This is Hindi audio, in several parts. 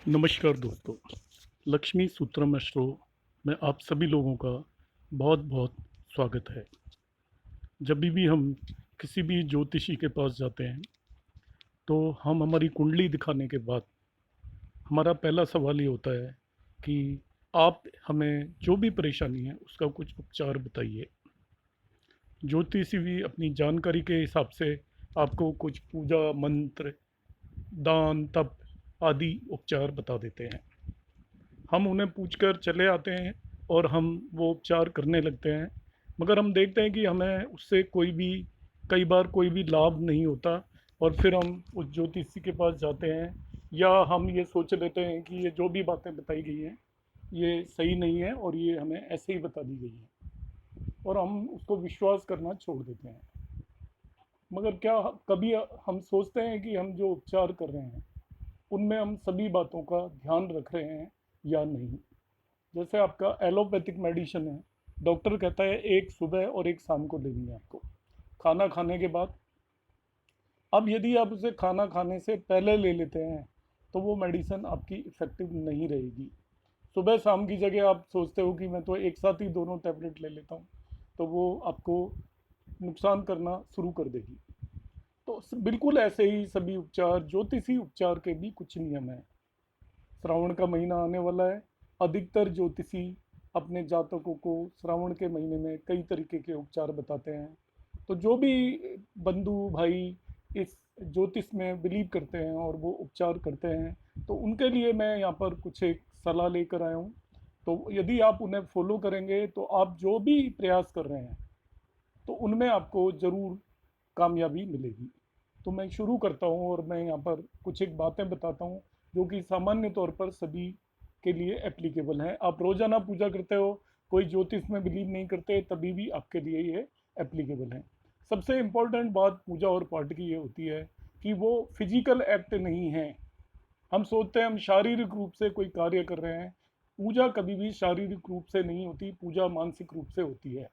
नमस्कार दोस्तों, लक्ष्मी सूत्रम शो में आप सभी लोगों का बहुत बहुत स्वागत है। जब भी हम किसी भी ज्योतिषी के पास जाते हैं तो हम हमारी कुंडली दिखाने के बाद हमारा पहला सवाल ये होता है कि आप हमें जो भी परेशानी है उसका कुछ उपचार बताइए। ज्योतिषी भी अपनी जानकारी के हिसाब से आपको कुछ पूजा मंत्र, दान, तप आदि उपचार बता देते हैं। हम उन्हें पूछकर चले आते हैं और हम वो उपचार करने लगते हैं, मगर हम देखते हैं कि हमें उससे कई बार कोई भी लाभ नहीं होता। और फिर हम उस ज्योतिषी के पास जाते हैं, या हम ये सोच लेते हैं कि ये जो भी बातें बताई गई हैं ये सही नहीं है और ये हमें ऐसे ही बता दी गई है, और हम उसको विश्वास करना छोड़ देते हैं। मगर क्या कभी हम सोचते हैं कि हम जो उपचार कर रहे हैं उनमें हम सभी बातों का ध्यान रख रहे हैं या नहीं? जैसे आपका एलोपैथिक मेडिसिन है, डॉक्टर कहता है एक सुबह और एक शाम को लेनी है आपको, खाना खाने के बाद। अब यदि आप उसे खाना खाने से पहले ले लेते हैं तो वो मेडिसिन आपकी इफ़ेक्टिव नहीं रहेगी। सुबह शाम की जगह आप सोचते हो कि मैं तो एक साथ ही दोनों टैबलेट ले लेता हूँ, तो वो आपको नुकसान करना शुरू कर देगी। तो बिल्कुल ऐसे ही सभी उपचार, ज्योतिषी उपचार के भी कुछ नियम हैं। श्रावण का महीना आने वाला है। अधिकतर ज्योतिषी अपने जातकों को श्रावण के महीने में कई तरीके के उपचार बताते हैं। तो जो भी बंधु भाई इस ज्योतिष में बिलीव करते हैं और वो उपचार करते हैं, तो उनके लिए मैं यहाँ पर कुछ एक सलाह लेकर आया हूँ। तो यदि आप उन्हें फॉलो करेंगे तो आप जो भी प्रयास कर रहे हैं तो उनमें आपको ज़रूर कामयाबी मिलेगी। तो मैं शुरू करता हूँ और मैं यहाँ पर कुछ एक बातें बताता हूँ जो कि सामान्य तौर पर सभी के लिए एप्लीकेबल हैं। आप रोज़ाना पूजा करते हो, कोई ज्योतिष में बिलीव नहीं करते, तभी भी आपके लिए ये एप्लीकेबल हैं। सबसे इम्पोर्टेंट बात पूजा और पाठ की ये होती है कि वो फिजिकल एक्ट नहीं है। हम सोचते हैं हम शारीरिक रूप से कोई कार्य कर रहे हैं। पूजा कभी भी शारीरिक रूप से नहीं होती, पूजा मानसिक रूप से होती है।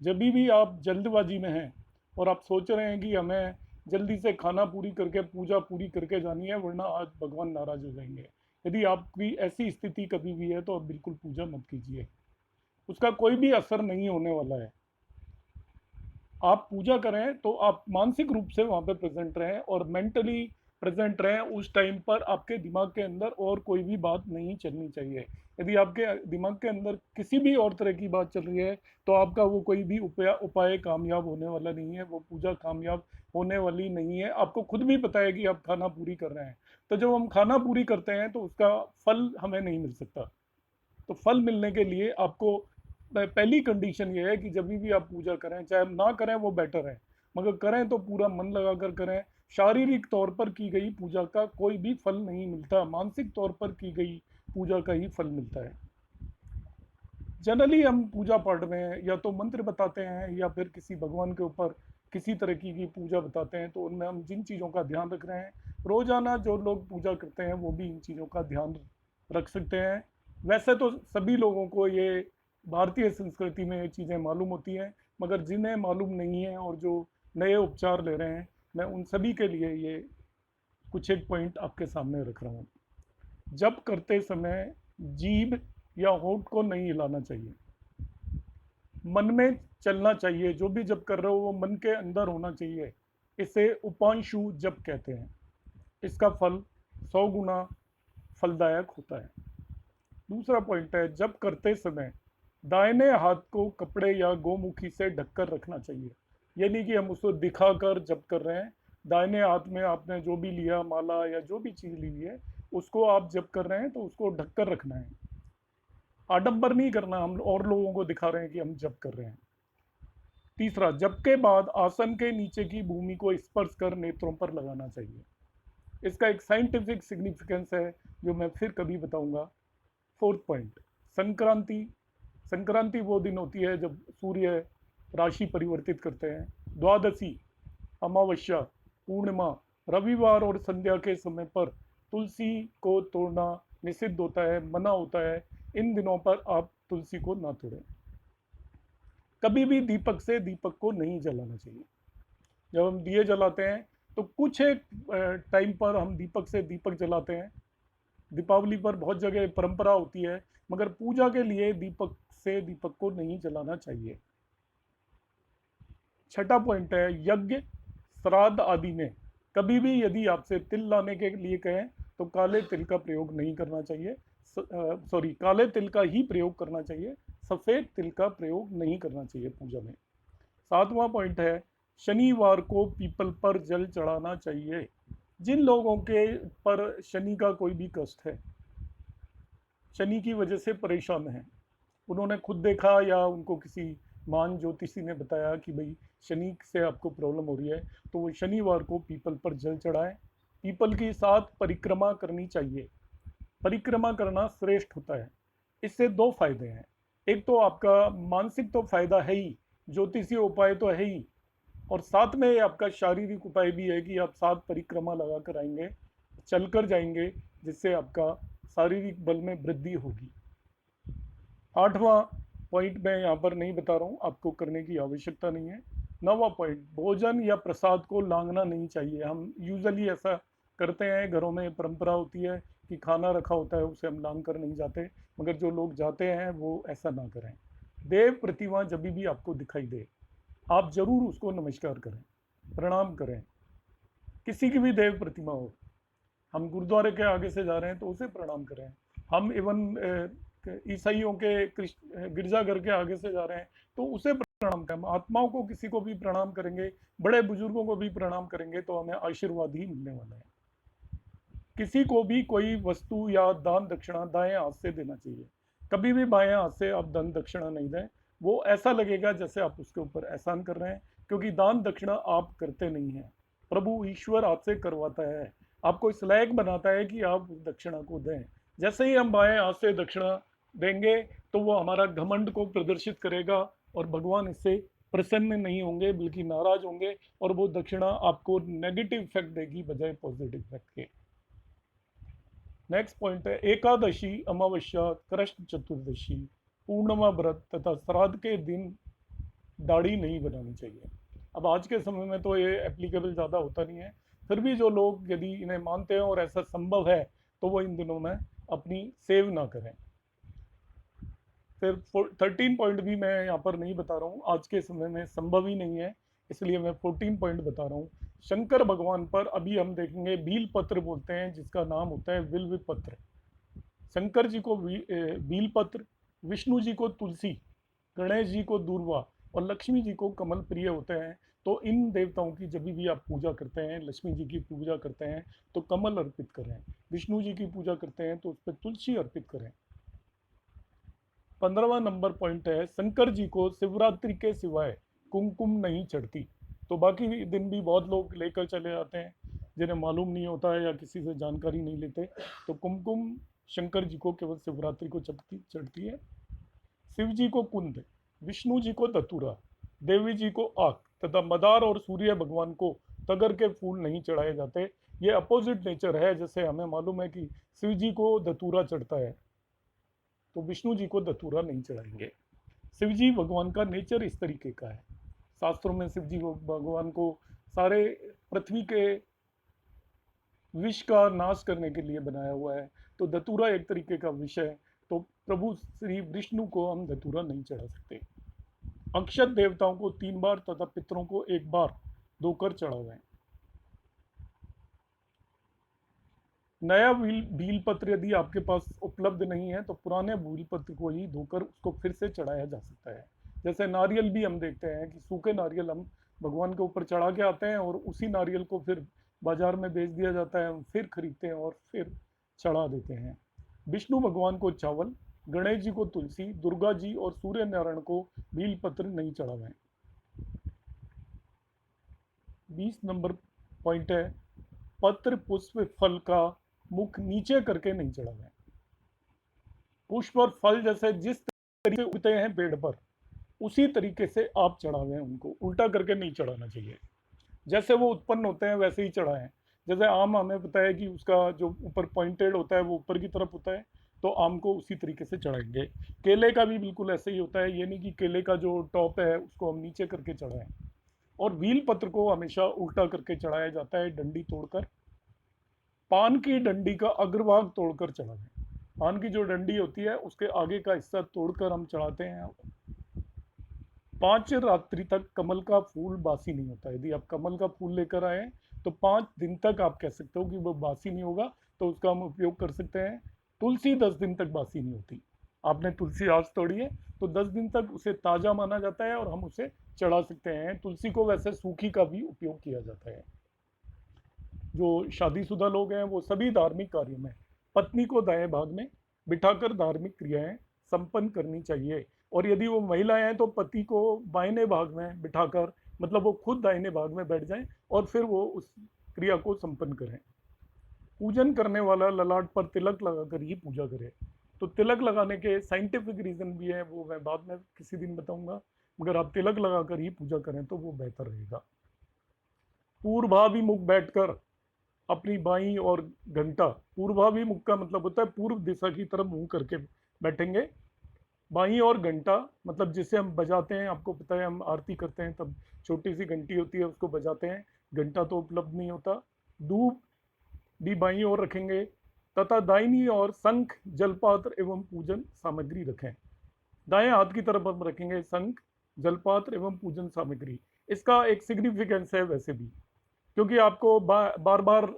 जब भी आप जल्दबाजी में हैं और आप सोच रहे हैं कि हमें जल्दी से खाना पूरी करके पूजा पूरी करके जानी है वरना आज भगवान नाराज हो जाएंगे, यदि आपकी ऐसी स्थिति कभी भी है तो आप बिल्कुल पूजा मत कीजिए। उसका कोई भी असर नहीं होने वाला है। आप पूजा करें तो आप मानसिक रूप से वहाँ पे प्रेजेंट रहें और मेंटली प्रेजेंट रहें। उस टाइम पर आपके दिमाग के अंदर और कोई भी बात नहीं चलनी चाहिए। यदि आपके दिमाग के अंदर किसी भी और तरह की बात चल रही है तो आपका वो कोई भी उपाय कामयाब होने वाला नहीं है, वो पूजा कामयाब होने वाली नहीं है। आपको खुद भी पता है कि आप खाना पूरी कर रहे हैं, तो जब हम खाना पूरी करते हैं तो उसका फल हमें नहीं मिल सकता। तो फल मिलने के लिए आपको पहली कंडीशन ये है कि जब भी आप पूजा करें, चाहे हम ना करें वो बेटर है, मगर करें तो पूरा मन लगा कर करें। शारीरिक तौर पर की गई पूजा का कोई भी फल नहीं मिलता, मानसिक तौर पर की गई पूजा का ही फल मिलता है। जनरली हम पूजा पाठ में या तो मंत्र बताते हैं या फिर किसी भगवान के ऊपर किसी तरह की पूजा बताते हैं, तो उनमें हम जिन चीज़ों का ध्यान रख रहे हैं, रोजाना जो लोग पूजा करते हैं वो भी इन चीज़ों का ध्यान रख सकते हैं। वैसे तो सभी लोगों को ये भारतीय संस्कृति में ये चीज़ें मालूम होती हैं, मगर जिन्हें मालूम नहीं है और जो नए उपचार ले रहे हैं, मैं उन सभी के लिए ये कुछ एक पॉइंट आपके सामने रख रहा हूँ। जब करते समय जीभ या होंठ को नहीं हिलाना चाहिए, मन में चलना चाहिए। जो भी जप कर रहे हो वो मन के अंदर होना चाहिए। इसे उपांशु जप कहते हैं। इसका फल 100 गुना फलदायक होता है। दूसरा पॉइंट है, जप करते समय दाहिने हाथ को कपड़े या गोमुखी से ढककर रखना चाहिए। ये नहीं कि हम उसको दिखाकर जप कर रहे हैं। दाहिने हाथ में आपने जो भी लिया, माला या जो भी चीज़ ली है, उसको आप जप कर रहे हैं तो उसको ढककर रखना है। आडंबर नहीं करना हम और लोगों को दिखा रहे हैं कि हम जप कर रहे हैं। तीसरा, जप के बाद आसन के नीचे की भूमि को स्पर्श कर नेत्रों पर लगाना चाहिए। इसका एक साइंटिफिक सिग्निफिकेंस है जो मैं फिर कभी बताऊंगा। Fourth point, Sankranti. संक्रांति वो दिन होती है जब सूर्य राशि परिवर्तित करते हैं। द्वादशी, अमावस्या, पूर्णिमा, रविवार और संध्या के समय पर तुलसी को तोड़ना निषिद्ध होता है, मना होता है। इन दिनों पर आप तुलसी को ना तोड़ें। कभी भी दीपक से दीपक को नहीं जलाना चाहिए। जब हम दिए जलाते हैं तो कुछ एक टाइम पर हम दीपक से दीपक जलाते हैं, दीपावली पर बहुत जगह परंपरा होती है, मगर पूजा के लिए दीपक से दीपक को नहीं जलाना चाहिए। छठा पॉइंट है, यज्ञ श्राद्ध आदि में कभी भी यदि आपसे तिल लाने के लिए कहें तो काले तिल का प्रयोग नहीं करना चाहिए। काले तिल का ही प्रयोग करना चाहिए, सफ़ेद तिल का प्रयोग नहीं करना चाहिए पूजा में। सातवां पॉइंट है, शनिवार को पीपल पर जल चढ़ाना चाहिए। जिन लोगों के पर शनि का कोई भी कष्ट है, शनि की वजह से परेशान हैं, उन्होंने खुद देखा या उनको किसी मान ज्योतिषी ने बताया कि भाई शनि से आपको प्रॉब्लम हो रही है, तो वो शनिवार को पीपल पर जल चढ़ाएं। पीपल की 7 परिक्रमा करनी चाहिए। परिक्रमा करना श्रेष्ठ होता है। इससे 2 फायदे हैं। एक तो आपका मानसिक तो फायदा है ही, ज्योतिषीय उपाय तो है ही, और साथ में आपका शारीरिक उपाय भी है कि आप 7 परिक्रमा लगा कर आएंगे, चलकर जाएंगे, जिससे आपका शारीरिक बल में वृद्धि होगी। 8वां पॉइंट मैं यहाँ पर नहीं बता रहा हूँ, आपको करने की आवश्यकता नहीं है। 9वां पॉइंट, भोजन या प्रसाद को लांघना नहीं चाहिए। हम यूजुअली ऐसा करते हैं, घरों में परंपरा होती है कि खाना रखा होता है उसे हम लांघ कर नहीं जाते, मगर जो लोग जाते हैं वो ऐसा ना करें। देव प्रतिमा जब भी आपको दिखाई दे, आप जरूर उसको नमस्कार करें, प्रणाम करें। किसी की भी देव प्रतिमा हो, हम गुरुद्वारे के आगे से जा रहे हैं तो उसे प्रणाम करें। हम इवन ईसाइयों के गिरजाघर के आगे से जा रहे हैं तो उसे प्रणाम करें। आत्माओं को किसी को भी प्रणाम करेंगे, बड़े बुजुर्गों को भी प्रणाम करेंगे तो हमें आशीर्वाद ही मिलने वाला है। किसी को भी कोई वस्तु या दान दक्षिणा दाएं हाथ से देना चाहिए। कभी भी बाएं हाथ से आप दान दक्षिणा नहीं दें, वो ऐसा लगेगा जैसे आप उसके ऊपर एहसान कर रहे हैं, क्योंकि दान दक्षिणा आप करते नहीं हैं, प्रभु ईश्वर आपसे करवाता है, आपको इस लायक बनाता है कि आप उस दक्षिणा को दें। जैसे ही हम बाएं हाथ से दक्षिणा देंगे तो वो हमारा घमंड को प्रदर्शित करेगा और भगवान इससे प्रसन्न नहीं होंगे बल्कि नाराज होंगे, और वो दक्षिणा आपको नेगेटिव इफेक्ट देगी बजाय पॉजिटिव इफेक्ट के। नेक्स्ट पॉइंट है, एकादशी, अमावस्या, कृष्ण चतुर्दशी, पूर्णिमा व्रत तथा श्राद्ध के दिन दाढ़ी नहीं बनानी चाहिए। अब आज के समय में तो ये एप्लीकेबल ज़्यादा होता नहीं है, फिर भी जो लोग यदि इन्हें मानते हैं और ऐसा संभव है तो वो इन दिनों में अपनी सेव ना करें। फिर 13 पॉइंट भी मैं यहाँ पर नहीं बता रहा हूँ, आज के समय में संभव ही नहीं है, इसलिए मैं 14 पॉइंट बता रहा हूँ। शंकर भगवान पर अभी हम देखेंगे बील पत्र बोलते हैं, जिसका नाम होता है बिल्व पत्र। शंकर जी को बील पत्र, विष्णु जी को तुलसी, गणेश जी को दूर्वा और लक्ष्मी जी को कमल प्रिय होते हैं। तो इन देवताओं की जब भी आप पूजा करते हैं, लक्ष्मी जी की पूजा करते हैं तो कमल अर्पित करें, विष्णु जी की पूजा करते हैं तो उस पर तुलसी अर्पित करें। 15वां नंबर पॉइंट है, शंकर जी को शिवरात्रि के सिवाय कुमकुम नहीं चढ़ती। तो बाकी दिन भी बहुत लोग लेकर चले जाते हैं जिन्हें मालूम नहीं होता है या किसी से जानकारी नहीं लेते, तो कुमकुम शंकर जी को केवल शिवरात्रि को चढ़ती है। शिव जी को कुंद, विष्णु जी को धतूरा, देवी जी को आक तथा मदार और सूर्य भगवान को तगर के फूल नहीं चढ़ाए जाते। ये अपोजिट नेचर है, जैसे हमें मालूम है कि शिव जी को धतूरा चढ़ता है तो विष्णु जी को धतूरा नहीं चढ़ाएंगे। शिव जी भगवान का नेचर इस तरीके का है। शास्त्रों में शिव जी भगवान को सारे पृथ्वी के विष का नाश करने के लिए बनाया हुआ है, तो धतूरा एक तरीके का विष है, तो प्रभु श्री विष्णु को हम धतूरा नहीं चढ़ा सकते। अक्षत देवताओं को 3 बार तथा पितरों को 1 बार धोकर चढ़ावें। नया भील पत्र यदि आपके पास उपलब्ध नहीं है तो पुराने भील पत्र को ही धोकर उसको फिर से चढ़ाया जा सकता है। जैसे नारियल भी हम देखते हैं कि सूखे नारियल हम भगवान के ऊपर चढ़ा के आते हैं और उसी नारियल को फिर बाजार में बेच दिया जाता है, हम फिर खरीदते हैं और फिर चढ़ा देते हैं। विष्णु भगवान को चावल, गणेश जी को तुलसी, दुर्गा जी और सूर्य नारायण को भील पत्र नहीं चढ़ावें। 20 नंबर पॉइंट है, पत्र पुष्प फल का मुख नीचे करके नहीं चढ़ावें। पुष्प और फल जैसे जिस तरीके उगते हैं पेड़ पर, उसी तरीके से आप चढ़ावें, उनको उल्टा करके नहीं चढ़ाना चाहिए। जैसे वो उत्पन्न होते हैं वैसे ही चढ़ाएं। जैसे आम हमें पता है कि उसका जो ऊपर पॉइंटेड होता है वो ऊपर की तरफ होता है, तो आम को उसी तरीके से चढ़ाएंगे। केले का भी बिल्कुल ऐसे ही होता है, ये नहीं कि केले का जो टॉप है उसको हम नीचे करके चढ़ाएं। और व्हील पत्र को हमेशा उल्टा करके चढ़ाया जाता है, डंडी तोड़कर। पान की डंडी का अग्रभाग तोड़कर चढ़ाएं। पान की जो डंडी होती है उसके आगे का हिस्सा तोड़कर हम चढ़ाते हैं। 5 रात्रि तक कमल का फूल बासी नहीं होता। यदि आप कमल का फूल लेकर आए तो 5 दिन तक आप कह सकते हो कि वो बासी नहीं होगा, तो उसका हम उपयोग कर सकते हैं। तुलसी 10 दिन तक बासी नहीं होती। आपने तुलसी आज तोड़ी है तो 10 दिन तक उसे ताज़ा माना जाता है और हम उसे चढ़ा सकते हैं। तुलसी को वैसे सूखी का भी उपयोग किया जाता है। जो शादीशुदा लोग हैं वो सभी धार्मिक कार्यों में पत्नी को दाएं भाग में बिठाकर धार्मिक क्रियाएं संपन्न करनी चाहिए। और यदि वो महिलाएं हैं तो पति को बाइने भाग में बिठाकर, मतलब वो खुद दाहिने भाग में बैठ जाएं और फिर वो उस क्रिया को संपन्न करें। पूजन करने वाला ललाट पर तिलक लगाकर ही पूजा करे। तो तिलक लगाने के साइंटिफिक रीजन भी है, वो मैं बाद में किसी दिन बताऊंगा, मगर आप तिलक लगाकर ही पूजा करें तो वो बेहतर रहेगा। पूर्वाभिमुख बैठकर अपनी बाई और घंटा, पूर्वाभिमुख का मतलब होता है पूर्व दिशा की तरफ मुंह करके बैठेंगे। बाई और घंटा मतलब जिसे हम बजाते हैं, आपको पता है हम आरती करते हैं तब छोटी सी घंटी होती है उसको बजाते हैं, घंटा तो उपलब्ध नहीं होता। धूप भी बाई ओर रखेंगे तथा दाहिनी ओर शंख, जलपात्र एवं पूजन सामग्री रखें। दाएं हाथ की तरफ हम रखेंगे शंख, जलपात्र एवं पूजन सामग्री। इसका एक सिग्निफिकेंस है वैसे भी, क्योंकि आपको बार बार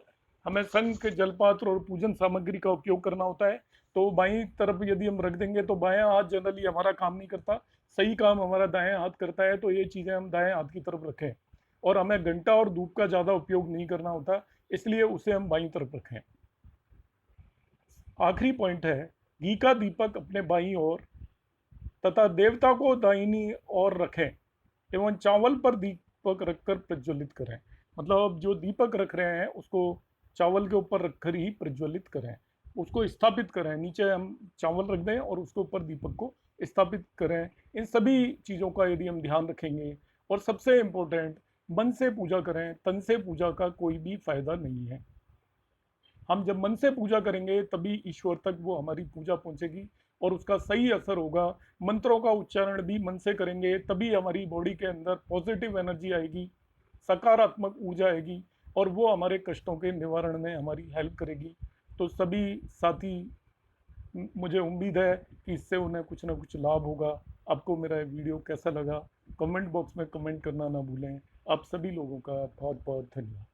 हमें शंख, जलपात्र और पूजन सामग्री का उपयोग करना होता है। तो बाईं तरफ यदि हम रख देंगे तो बायां हाथ जनरली हमारा काम नहीं करता, सही काम हमारा दायां हाथ करता है। तो ये चीज़ें हम दाएं हाथ की तरफ रखें। और हमें घंटा और धूप का ज़्यादा उपयोग नहीं करना होता, इसलिए उसे हम बाईं तरफ रखें। आखिरी पॉइंट है, घी का दीपक अपने बाईं ओर तथा देवता को दाहिनी ओर रखें एवं चावल पर दीपक रखकर प्रज्वलित करें। मतलब अब जो दीपक रख रहे हैं उसको चावल के ऊपर रखकर ही प्रज्वलित करें, उसको स्थापित करें। नीचे हम चावल रख दें और उसके ऊपर दीपक को स्थापित करें। इन सभी चीज़ों का यदि हम ध्यान रखेंगे, और सबसे इम्पोर्टेंट, मन से पूजा करें, तन से पूजा का कोई भी फायदा नहीं है। हम जब मन से पूजा करेंगे तभी ईश्वर तक वो हमारी पूजा पहुंचेगी और उसका सही असर होगा। मंत्रों का उच्चारण भी मन से करेंगे तभी हमारी बॉडी के अंदर पॉजिटिव एनर्जी आएगी, सकारात्मक ऊर्जा आएगी और वो हमारे कष्टों के निवारण में हमारी हेल्प करेगी। तो सभी साथी, मुझे उम्मीद है कि इससे उन्हें कुछ ना कुछ लाभ होगा। आपको मेरा वीडियो कैसा लगा कमेंट बॉक्स में कमेंट करना ना भूलें। आप सभी लोगों का बहुत बहुत धन्यवाद।